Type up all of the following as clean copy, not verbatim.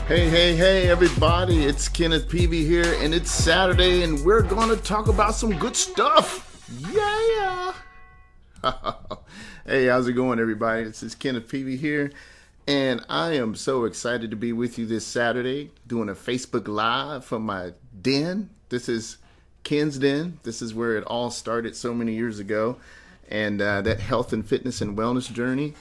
Hey, everybody, it's Kenneth Peavy here, and it's Saturday, and we're going to talk about some good stuff. Yeah! Hey, how's it going, everybody? This is Kenneth Peavy here, and I am so excited to be with you this Saturday, doing a Facebook Live from my den. This is Ken's Den. This is where it all started so many years ago, and that health and fitness and wellness journey.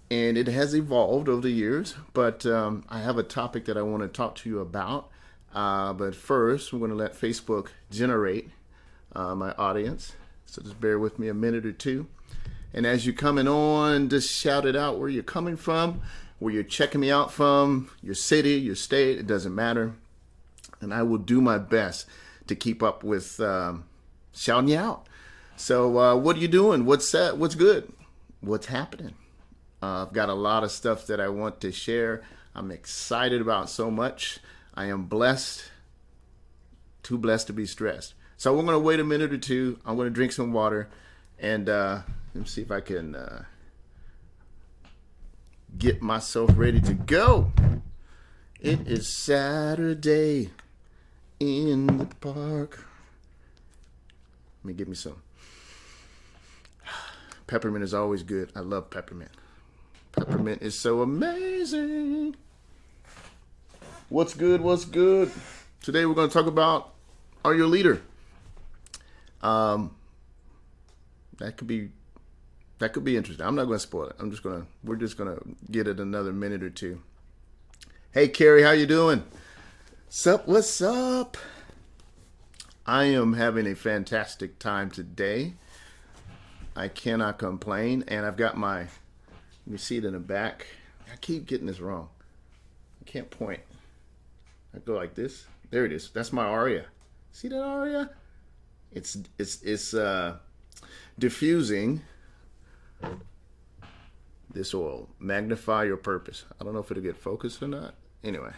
And it has evolved over the years, but I have a topic that I want to talk to you about. But first, we're going to let Facebook generate my audience. So just bear with me a minute or two. And as you're coming on, just shout it out where you're coming from, where you're checking me out from, your city, your state, it doesn't matter. And I will do my best to keep up with shouting you out. So what are you doing? What's good? What's happening? I've got a lot of stuff that I want to share. I'm excited about so much. I am blessed, too blessed to be stressed. So we're going to wait a minute or two. I'm going to drink some water and let me see if I can get myself ready to go. It is Saturday in the park. Let me get me some. Peppermint is always good. I love peppermint. Peppermint is so amazing. What's good? Today we're going to talk about, are you a leader? That could be interesting. I'm not going to spoil it. We're just going to get it another minute or two. Hey, Carrie, how you doing? What's up? I am having a fantastic time today. I cannot complain, and I've got my, let me see it in the back. I keep getting this wrong. I can't point. I go like this. There it is. That's my Aria. See that Aria? It's diffusing this oil. Magnify your purpose. I don't know if it'll get focused or not. Anyway,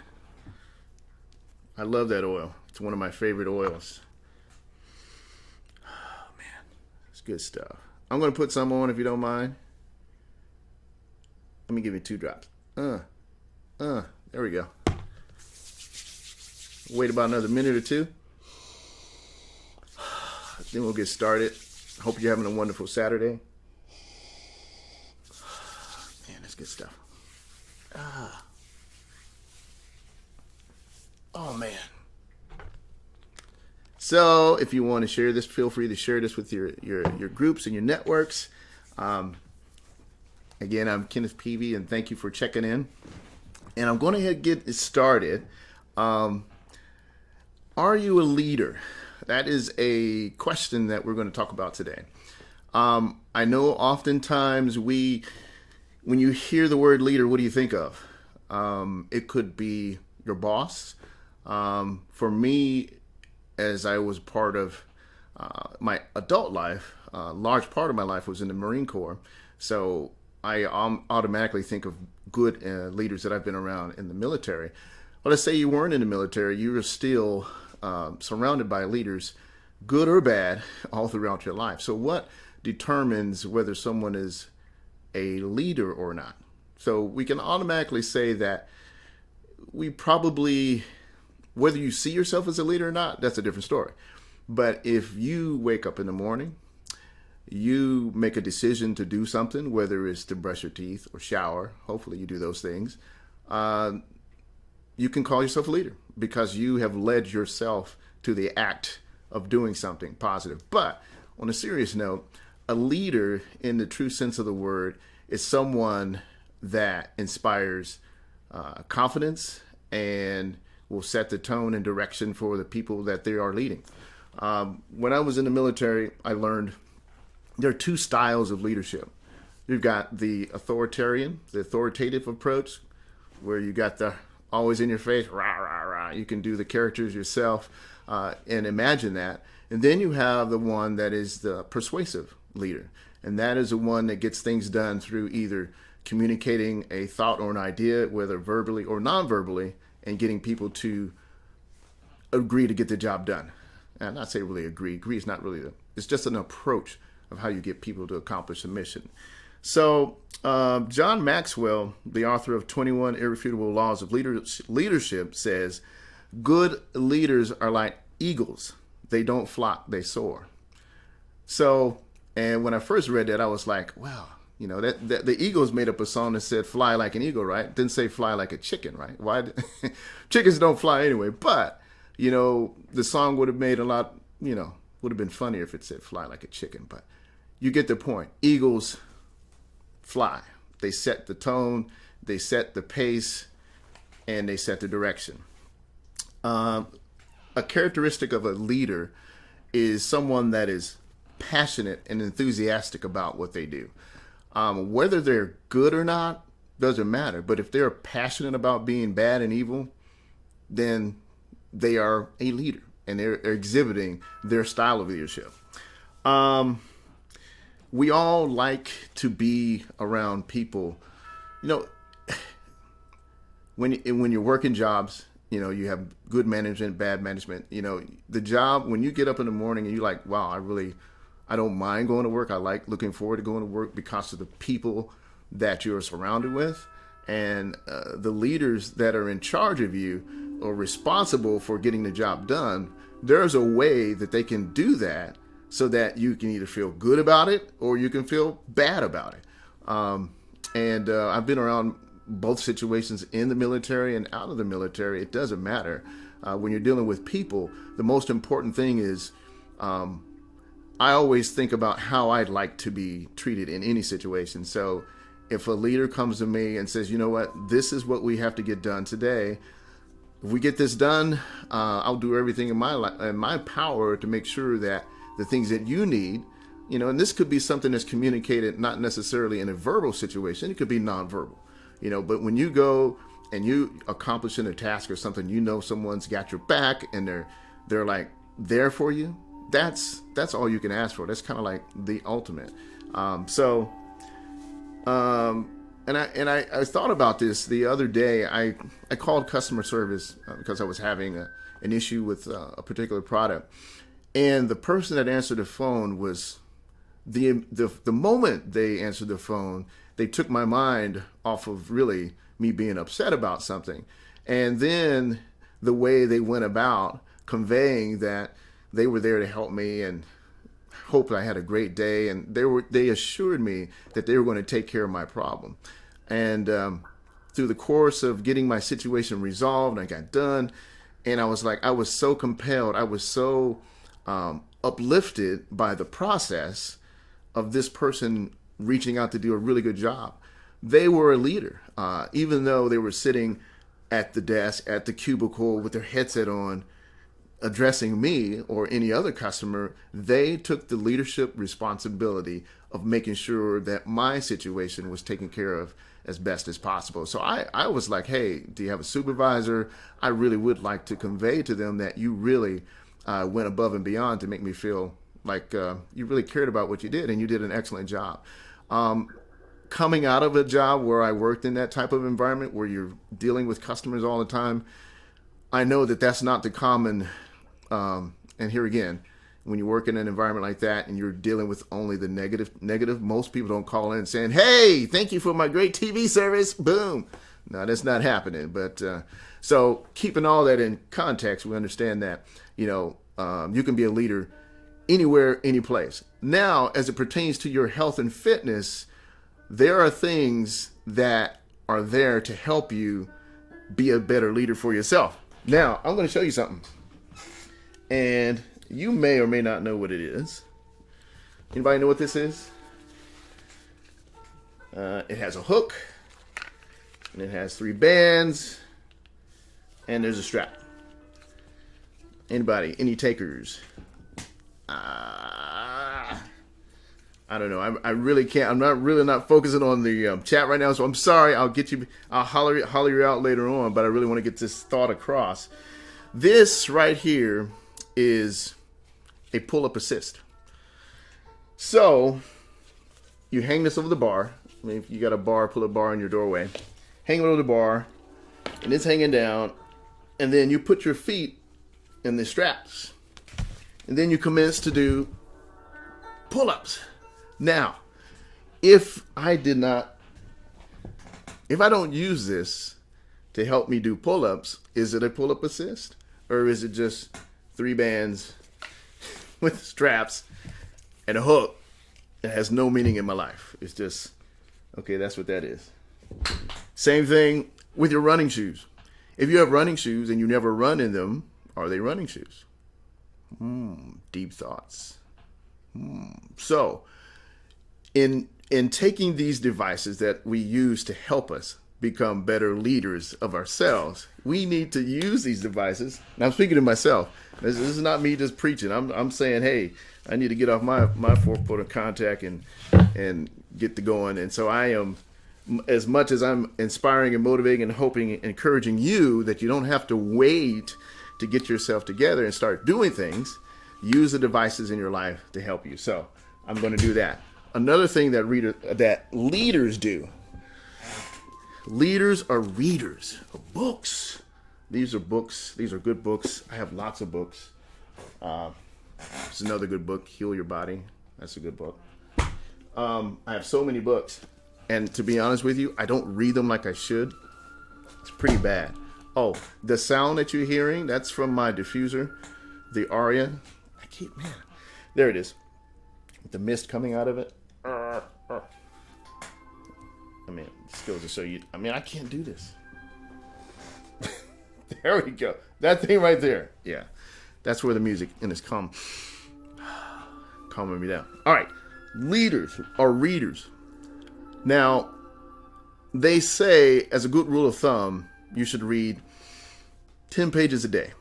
I love that oil. It's one of my favorite oils. Oh man, it's good stuff. I'm gonna put some on if you don't mind. Let me give you 2 drops. There we go. Wait about another minute or two. Then we'll get started. Hope you're having a wonderful Saturday. Man, that's good stuff. Oh, man. So if you want to share this, feel free to share this with your groups and your networks. Again, I'm Kenneth Peavy, and thank you for checking in. And I'm going to get it started. Are you a leader? That is a question that we're going to talk about today. I know oftentimes when you hear the word leader, what do you think of? It could be your boss. For me, as I was part of my adult life, a large part of my life was in the Marine Corps. So I automatically think of good leaders that I've been around in the military. But let's say you weren't in the military, you were still surrounded by leaders, good or bad, all throughout your life. So what determines whether someone is a leader or not? So we can automatically say that we probably, whether you see yourself as a leader or not, that's a different story. But if you wake up in the morning, you make a decision to do something, whether it's to brush your teeth or shower, hopefully you do those things, you can call yourself a leader because you have led yourself to the act of doing something positive. But on a serious note, a leader in the true sense of the word is someone that inspires confidence and will set the tone and direction for the people that they are leading. When I was in the military, I learned there are 2 styles of leadership. You've got the authoritative approach, where you got the always in your face, rah, rah, rah. You can do the characters yourself and imagine that. And then you have the one that is the persuasive leader. And that is the one that gets things done through either communicating a thought or an idea, whether verbally or non-verbally, and getting people to agree to get the job done. And not say really agree. Agree is not really, it's just an approach of how you get people to accomplish a mission. So, John Maxwell, the author of 21 Irrefutable Laws of Leadership, says good leaders are like eagles. They don't flock, they soar. So, and when I first read that, I was like, wow, that the Eagles made up a song that said fly like an eagle, right? Didn't say fly like a chicken, right? Why? Chickens don't fly anyway. But, the song would have made would have been funnier if it said fly like a chicken. But you get the point. Eagles fly. They set the tone, they set the pace, and they set the direction. A characteristic of a leader is someone that is passionate and enthusiastic about what they do. Whether they're good or not doesn't matter. But if they're passionate about being bad and evil, then they are a leader and they're exhibiting their style of leadership. We all like to be around people. When you're working jobs, you have good management, bad management. The job, when you get up in the morning and you're like, wow, I don't mind going to work. I like looking forward to going to work because of the people that you're surrounded with. And the leaders that are in charge of you or responsible for getting the job done, there's a way that they can do that so that you can either feel good about it or you can feel bad about it. I've been around both situations in the military and out of the military. It doesn't matter. When you're dealing with people, the most important thing is I always think about how I'd like to be treated in any situation. So if a leader comes to me and says, you know what, this is what we have to get done today. If we get this done, I'll do everything in my power to make sure that the things that you need, and this could be something that's communicated not necessarily in a verbal situation. It could be nonverbal, but when you go and you accomplish a task or something, someone's got your back and they're like there for you. That's all you can ask for. That's kind of like the ultimate. And I thought about this the other day. I called customer service because I was having an issue with a particular product, and the person that answered the phone was the moment they answered the phone, they took my mind off of really me being upset about something, and then the way they went about conveying that they were there to help me and hope I had a great day, and they assured me that they were going to take care of my problem. And through the course of getting my situation resolved, I got done, and I was so compelled, I was so uplifted by the process of this person reaching out to do a really good job. They were a leader, even though they were sitting at the desk, at the cubicle with their headset on, addressing me or any other customer. They took the leadership responsibility of making sure that my situation was taken care of as best as possible. So I was like, hey, do you have a supervisor? I really would like to convey to them that you really went above and beyond to make me feel like you really cared about what you did, and you did an excellent job. Coming out of a job where I worked in that type of environment where you're dealing with customers all the time, I know that that's not the common. And here again, when you work in an environment like that and you're dealing with only the negative, most people don't call in saying, hey, thank you for my great TV service. Boom. No, that's not happening. But so keeping all that in context, we understand that, you can be a leader anywhere, any place. Now, as it pertains to your health and fitness, there are things that are there to help you be a better leader for yourself. Now, I'm going to show you something. And you may or may not know what it is. Anybody know what this is? It has a hook, and it has 3 bands, and there's a strap. Anybody? Any takers? I don't know. I really can't. I'm not focusing on the chat right now, so I'm sorry. I'll holler you out later on, but I really want to get this thought across. This right here is a pull-up assist. So you hang this over the bar. I mean, if you got a bar, pull-up bar in your doorway, hang it over the bar, and it's hanging down, and then you put your feet in the straps, and then you commence to do pull-ups. Now, if I did not, if I don't use this to help me do pull-ups, is it a pull-up assist? Or is it just 3 bands with straps and a hook? It has no meaning in my life. It's just, okay, that's what that is. Same thing with your running shoes. If you have running shoes and you never run in them, are they running shoes? Deep thoughts. So, in taking these devices that we use to help us become better leaders of ourselves, we need to use these devices. And I'm speaking to myself. This is not me just preaching. I'm saying, hey, I need to get off my 4-point of contact and get to going. And so I am, as much as I'm inspiring and motivating and hoping, encouraging you that you don't have to wait to get yourself together and start doing things. Use the devices in your life to help you. So I'm going to do that. Another thing that leaders do. Leaders are readers of books. These are books. These are good books. I have lots of books. It's another good book, Heal Your Body. That's a good book. I have so many books. And to be honest with you, I don't read them like I should. It's pretty bad. Oh, the sound that you're hearing, that's from my diffuser, the Aria. There it is. With the mist coming out of it. I mean, it just goes to show you. I mean, I can't do this. There we go. That thing right there. Yeah. That's where the music and it's calming me down. All right. Leaders are readers. Now, they say, as a good rule of thumb, you should read 10 pages a day.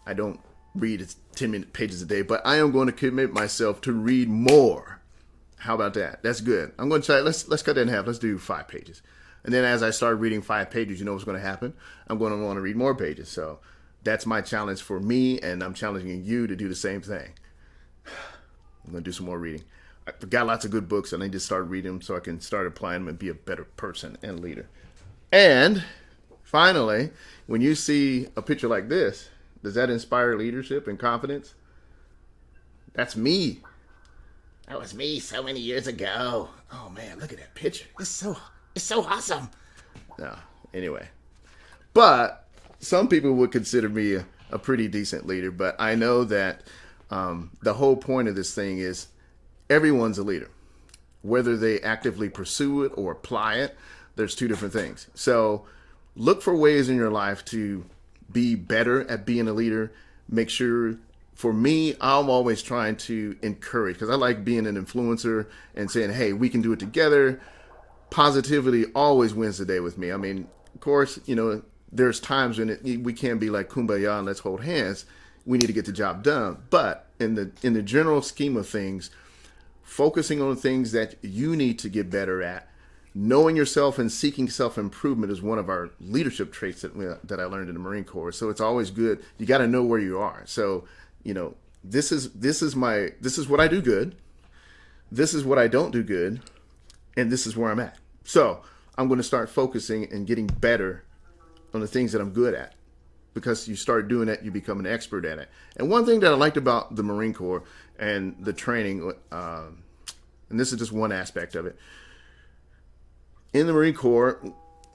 I don't read 10 pages a day, but I am going to commit myself to read more. How about that? That's good. I'm going to try. Let's cut that in half. Let's do 5 pages. And then as I start reading 5 pages, you know what's going to happen? I'm going to want to read more pages. So that's my challenge for me, and I'm challenging you to do the same thing. I'm going to do some more reading. I've got lots of good books, and I need to start reading them so I can start applying them and be a better person and leader. And finally, when you see a picture like this, does that inspire leadership and confidence? That's me. That was me so many years ago. Oh man, look at that picture. It's so awesome. No, anyway. But some people would consider me a pretty decent leader, but I know that the whole point of this thing is everyone's a leader. Whether they actively pursue it or apply it, there's 2 different things. So look for ways in your life to be better at being a leader. Make sure, for me, I'm always trying to encourage, because I like being an influencer and saying, hey, we can do it together. Positivity always wins the day with me. I mean, of course, you know, there's times when we can't be like kumbaya and let's hold hands. We need to get the job done. But in the general scheme of things, focusing on things that you need to get better at, knowing yourself and seeking self-improvement is one of our leadership traits that I learned in the Marine Corps. So it's always good. You got to know where you are. So, you know, this is what I do good. This is what I don't do good. And this is where I'm at. So I'm going to start focusing and getting better on the things that I'm good at. Because you start doing that, you become an expert at it. And one thing that I liked about the Marine Corps and the training, and this is just one aspect of it. In the Marine Corps,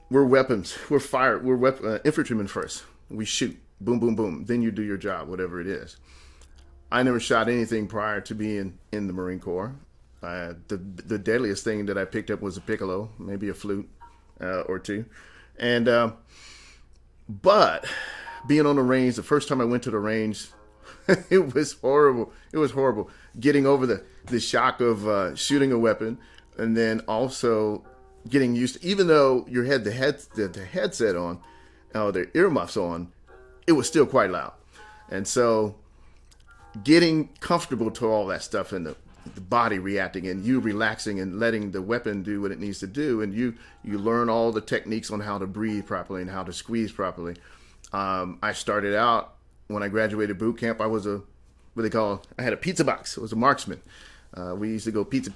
we're weapons. We're fire. We're infantrymen first. We shoot. Boom, boom, boom. Then you do your job, whatever it is. I never shot anything prior to being in the Marine Corps. The deadliest thing that I picked up was a piccolo, maybe a flute or 2. And but being on the range, the first time I went to the range, it was horrible. It was horrible. Getting over the shock of shooting a weapon, and then also getting used to, even though you had the headset on, the earmuffs on, it was still quite loud. And so getting comfortable to all that stuff and the body reacting and you relaxing and letting the weapon do what it needs to do, and you learn all the techniques on how to breathe properly and how to squeeze properly. I started out when I graduated boot camp. I was I had a pizza box. I was a marksman. We used to go pizza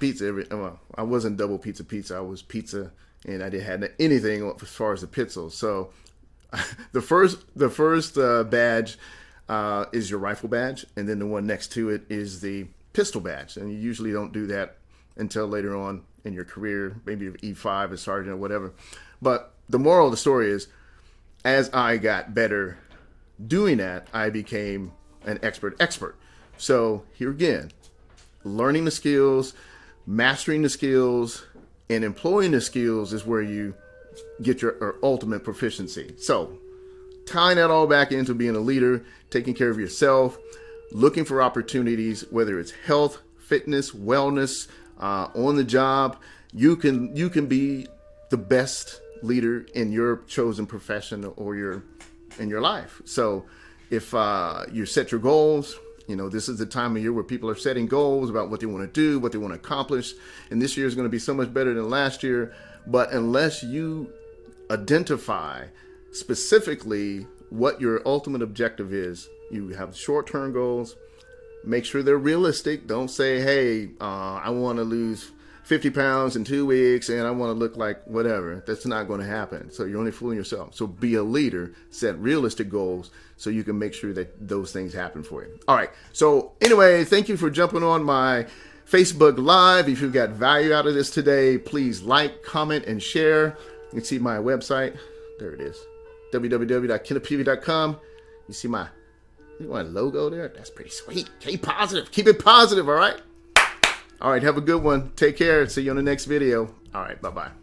I wasn't double pizza. I was pizza, and I didn't have anything as far as the pizzles. So the first badge is your rifle badge, and then the one next to it is the pistol badge, and you usually don't do that until later on in your career, maybe E5 as sergeant or whatever. But the moral of the story is, as I got better doing that, I became an expert. So here again, learning the skills, mastering the skills, and employing the skills is where you get your ultimate proficiency. So tying that all back into being a leader, taking care of yourself, looking for opportunities, whether it's health, fitness, wellness, on the job, you can be the best leader in your chosen profession or in your life. So if you set your goals, this is the time of year where people are setting goals about what they want to do, what they want to accomplish. And this year is going to be so much better than last year. But unless you identify specifically what your ultimate objective is, you have short-term goals. Make sure they're realistic. Don't say, hey, I want to lose 50 pounds in 2 weeks and I want to look like whatever. That's not going to happen. So you're only fooling yourself. So be a leader, set realistic goals so you can make sure that those things happen for you. All right. So anyway, thank you for jumping on my Facebook Live. If you got value out of this today, please like, comment, and share. You can see my website. There it is. www.kennethpeavy.com. You see my logo there? That's pretty sweet. Keep positive. Keep it positive, all right? All right, have a good one. Take care. See you on the next video. All right, bye-bye.